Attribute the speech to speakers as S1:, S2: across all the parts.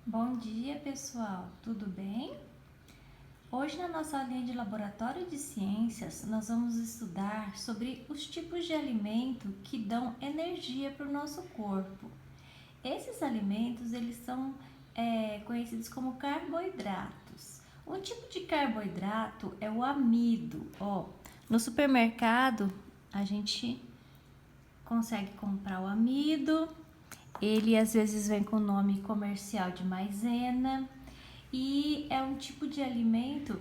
S1: Bom dia, pessoal. Tudo bem? Hoje, na nossa aulinha de Laboratório de Ciências, nós vamos estudar sobre os tipos de alimento que dão energia para o nosso corpo. Esses alimentos, eles são conhecidos como carboidratos. Um tipo de carboidrato é o amido. No supermercado, a gente consegue comprar o amido. Ele às vezes vem com o nome comercial de maisena e é um tipo de alimento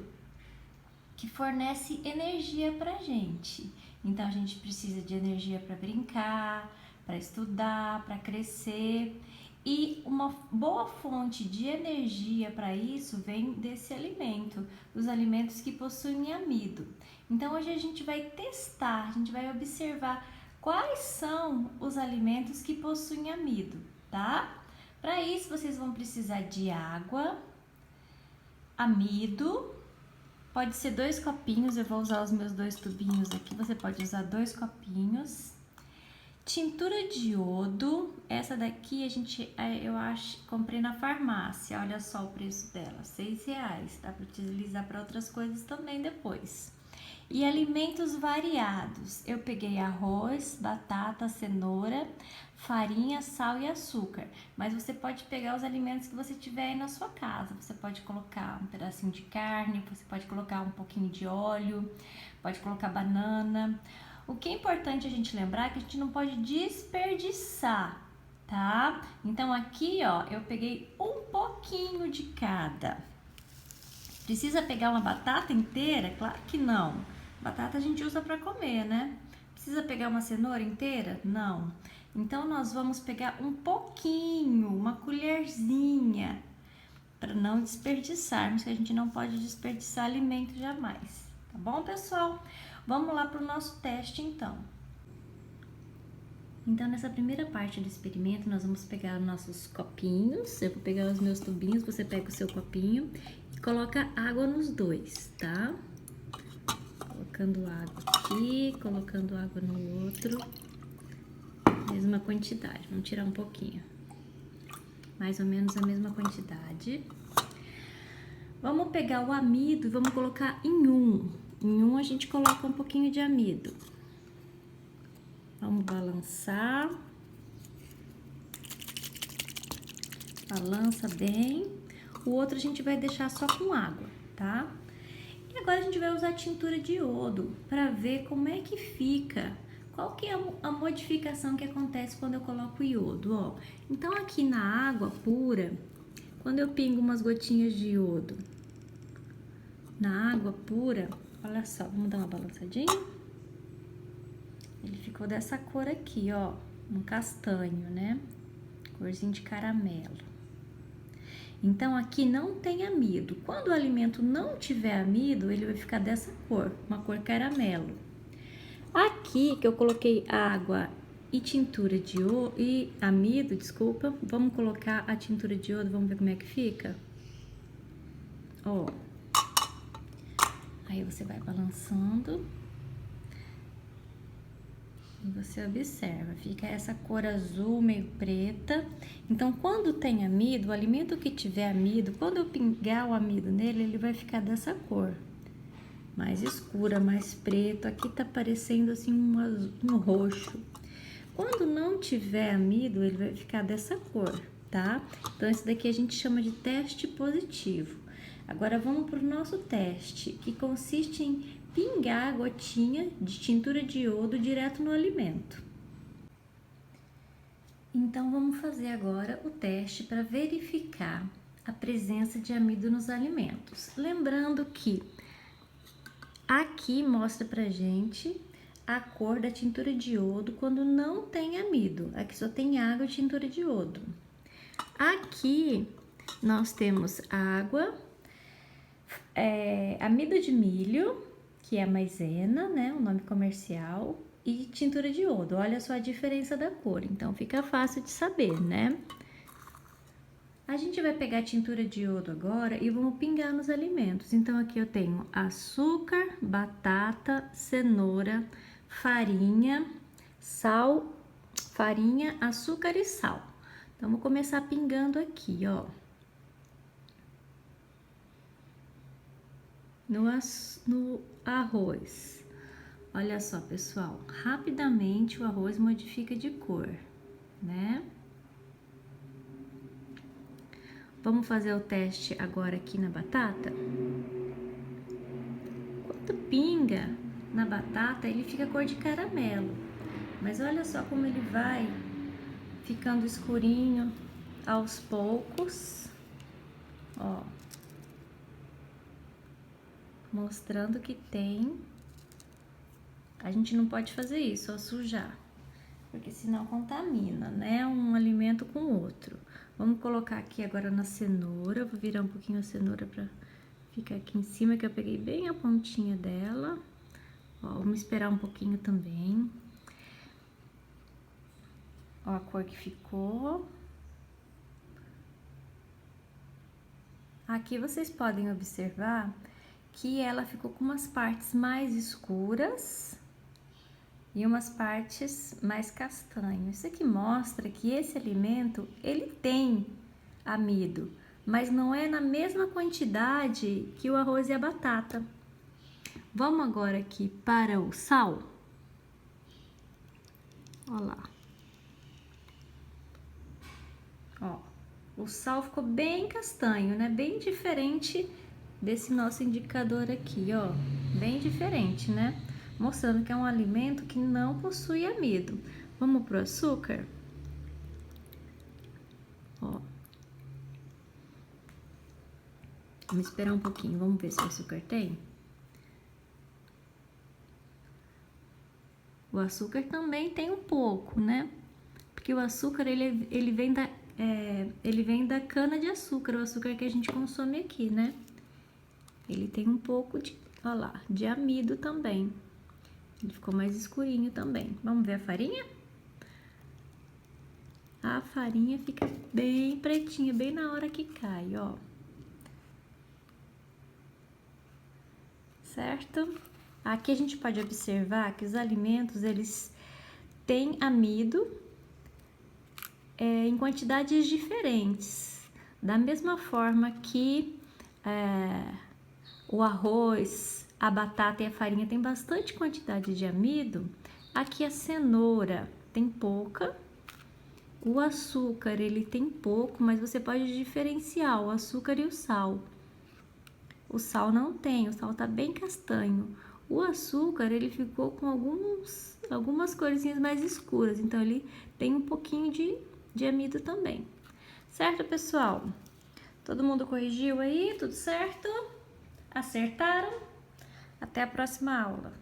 S1: que fornece energia para a gente. Então a gente precisa de energia para brincar, para estudar, para crescer. E uma boa fonte de energia para isso vem desse alimento, dos alimentos que possuem amido. Então hoje a gente vai testar, a gente vai observar quais são os alimentos que possuem amido, tá? Para isso vocês vão precisar de água, amido, pode ser 2 copinhos, eu vou usar os meus 2 tubinhos aqui, você pode usar 2 copinhos. Tintura de iodo, essa daqui eu comprei na farmácia, olha só o preço dela, R$6, dá para utilizar para outras coisas também depois. E alimentos variados, eu peguei arroz, batata, cenoura, farinha, sal e açúcar. Mas você pode pegar os alimentos que você tiver aí na sua casa. Você pode colocar um pedacinho de carne, você pode colocar um pouquinho de óleo, pode colocar banana. O que é importante a gente lembrar é que a gente não pode desperdiçar, tá? Então aqui, eu peguei um pouquinho de cada. Precisa pegar uma batata inteira? Claro que não. Batata a gente usa para comer, né? Precisa pegar uma cenoura inteira? Não. Então nós vamos pegar um pouquinho, uma colherzinha, para não desperdiçarmos, que a gente não pode desperdiçar alimento jamais. Tá bom, pessoal? Vamos lá para o nosso teste, então. Então, nessa primeira parte do experimento, nós vamos pegar nossos copinhos. Eu vou pegar os meus tubinhos, você pega o seu copinho e coloca água nos dois, tá? Colocando água aqui, colocando água no outro. Mesma quantidade, vamos tirar um pouquinho. Mais ou menos a mesma quantidade. Vamos pegar o amido e vamos colocar em um. Em um a gente coloca um pouquinho de amido. Vamos balançar. Balança bem. O outro a gente vai deixar só com água, tá? E agora a gente vai usar tintura de iodo para ver como é que fica. Qual que é a modificação que acontece quando eu coloco iodo, Então aqui na água pura, quando eu pingo umas gotinhas de iodo na água pura, olha só, vamos dar uma balançadinha. Ele ficou dessa cor aqui, um castanho, né? Corzinho de caramelo. Então, aqui não tem amido. Quando o alimento não tiver amido, ele vai ficar dessa cor, uma cor caramelo. Aqui que eu coloquei água e tintura de iodo, e amido, desculpa, vamos colocar a tintura de iodo, vamos ver como é que fica? Aí você vai balançando. E você observa, fica essa cor azul meio preta. Então, quando tem amido, o alimento que tiver amido, quando eu pingar o amido nele, ele vai ficar dessa cor. Mais escura, mais preto. Aqui tá parecendo assim um roxo. Quando não tiver amido, ele vai ficar dessa cor, tá? Então, esse daqui a gente chama de teste positivo. Agora, vamos para o nosso teste, que consiste em pingar a gotinha de tintura de iodo direto no alimento. Então, vamos fazer agora o teste para verificar a presença de amido nos alimentos. Lembrando que aqui mostra pra gente a cor da tintura de iodo quando não tem amido. Aqui só tem água e tintura de iodo. Aqui nós temos água, amido de milho, que é a maisena, né, o nome comercial, e tintura de iodo. Olha só a diferença da cor, então fica fácil de saber, né? A gente vai pegar a tintura de iodo agora e vamos pingar nos alimentos. Então, aqui eu tenho açúcar, batata, cenoura, farinha, açúcar e sal. Então, vou começar pingando aqui, no arroz. Olha só, pessoal, rapidamente o arroz modifica de cor, né? Vamos fazer o teste agora aqui na batata? Quando pinga na batata, ele fica cor de caramelo. Mas olha só como ele vai ficando escurinho aos poucos, ó. Mostrando que tem. A gente não pode fazer isso, ó, sujar, porque senão contamina, né? Um alimento com o outro. Vamos colocar aqui agora na cenoura. Vou virar um pouquinho a cenoura pra ficar aqui em cima, que eu peguei bem a pontinha dela. Ó, vamos esperar um pouquinho também. Ó a cor que ficou. Aqui vocês podem observar que ela ficou com umas partes mais escuras e umas partes mais castanhas. Isso aqui mostra que esse alimento, ele tem amido, mas não é na mesma quantidade que o arroz e a batata. Vamos agora aqui para o sal. Olha lá. Ó, o sal ficou bem castanho, né? Bem diferente desse nosso indicador aqui, ó. Bem diferente, né? Mostrando que é um alimento que não possui amido. Vamos pro açúcar? Ó. Vamos esperar um pouquinho, vamos ver se o açúcar tem. O açúcar também tem um pouco, né? Porque o açúcar, ele vem da cana de açúcar, o açúcar que a gente consome aqui, né? Ele tem um pouco de, ó lá, de amido também. Ele ficou mais escurinho também. Vamos ver a farinha? A farinha fica bem pretinha, bem na hora que cai, ó. Certo? Aqui a gente pode observar que os alimentos, eles têm amido em quantidades diferentes. Da mesma forma que o arroz, a batata e a farinha tem bastante quantidade de amido, aqui a cenoura tem pouca, o açúcar ele tem pouco, mas você pode diferenciar o açúcar e o sal. O sal não tem, o sal tá bem castanho. O açúcar ele ficou com algumas corzinhas mais escuras, então ele tem um pouquinho de amido também. Certo, pessoal? Todo mundo corrigiu aí? Tudo certo? Acertaram? Até a próxima aula.